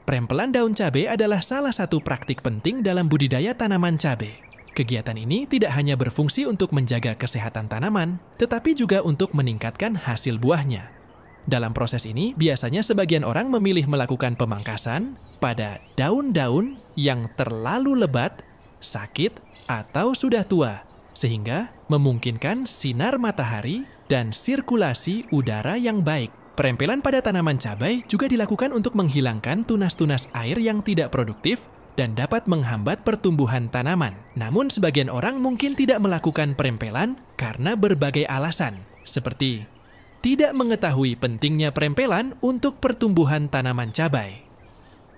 Prempelan daun cabai adalah salah satu praktik penting dalam budidaya tanaman cabai. Kegiatan ini tidak hanya berfungsi untuk menjaga kesehatan tanaman, tetapi juga untuk meningkatkan hasil buahnya. Dalam proses ini, biasanya sebagian orang memilih melakukan pemangkasan pada daun-daun yang terlalu lebat, sakit, atau sudah tua, sehingga memungkinkan sinar matahari dan sirkulasi udara yang baik. Perempelan pada tanaman cabai juga dilakukan untuk menghilangkan tunas-tunas air yang tidak produktif dan dapat menghambat pertumbuhan tanaman. Namun sebagian orang mungkin tidak melakukan perempelan karena berbagai alasan, seperti tidak mengetahui pentingnya perempelan untuk pertumbuhan tanaman cabai,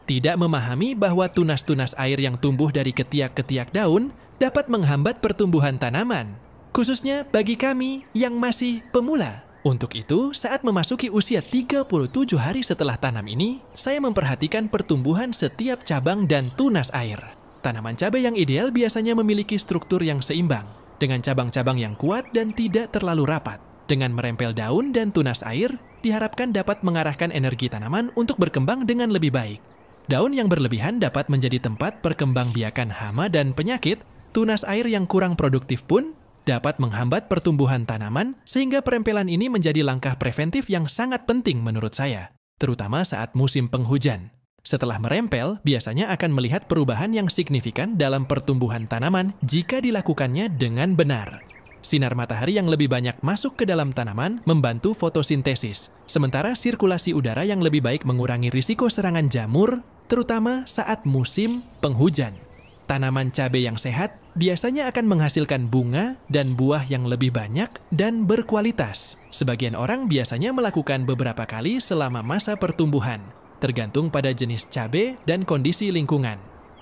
tidak memahami bahwa tunas-tunas air yang tumbuh dari ketiak-ketiak daun dapat menghambat pertumbuhan tanaman, khususnya bagi kami yang masih pemula. Untuk itu, saat memasuki usia 37 hari setelah tanam ini, saya memperhatikan pertumbuhan setiap cabang dan tunas air. Tanaman cabai yang ideal biasanya memiliki struktur yang seimbang, dengan cabang-cabang yang kuat dan tidak terlalu rapat. Dengan merempel daun dan tunas air, diharapkan dapat mengarahkan energi tanaman untuk berkembang dengan lebih baik. Daun yang berlebihan dapat menjadi tempat perkembangbiakan hama dan penyakit. Tunas air yang kurang produktif pun dapat menghambat pertumbuhan tanaman, sehingga perempelan ini menjadi langkah preventif yang sangat penting menurut saya, terutama saat musim penghujan. Setelah merempel, biasanya akan melihat perubahan yang signifikan dalam pertumbuhan tanaman jika dilakukannya dengan benar. Sinar matahari yang lebih banyak masuk ke dalam tanaman membantu fotosintesis, sementara sirkulasi udara yang lebih baik mengurangi risiko serangan jamur, terutama saat musim penghujan. Tanaman cabai yang sehat biasanya akan menghasilkan bunga dan buah yang lebih banyak dan berkualitas. Sebagian orang biasanya melakukan beberapa kali selama masa pertumbuhan, tergantung pada jenis cabai dan kondisi lingkungan.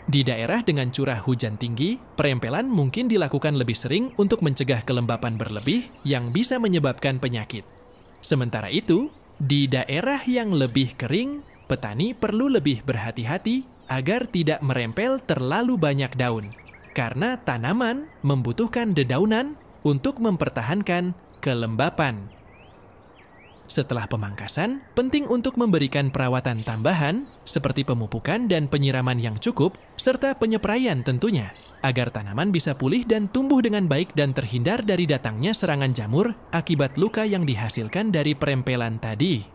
Di daerah dengan curah hujan tinggi, perempelan mungkin dilakukan lebih sering untuk mencegah kelembapan berlebih yang bisa menyebabkan penyakit. Sementara itu, di daerah yang lebih kering, petani perlu lebih berhati-hati agar tidak merempel terlalu banyak daun, karena tanaman membutuhkan dedaunan untuk mempertahankan kelembapan. Setelah pemangkasan, penting untuk memberikan perawatan tambahan seperti pemupukan dan penyiraman yang cukup, serta penyepraian tentunya, agar tanaman bisa pulih dan tumbuh dengan baik dan terhindar dari datangnya serangan jamur akibat luka yang dihasilkan dari perempelan tadi.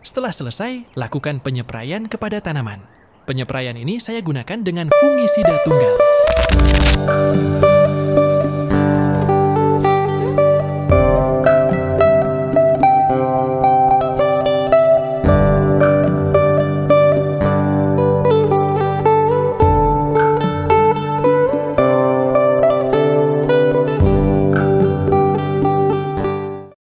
Setelah selesai, lakukan penyepraian kepada tanaman. Penyepraian ini saya gunakan dengan fungisida tunggal.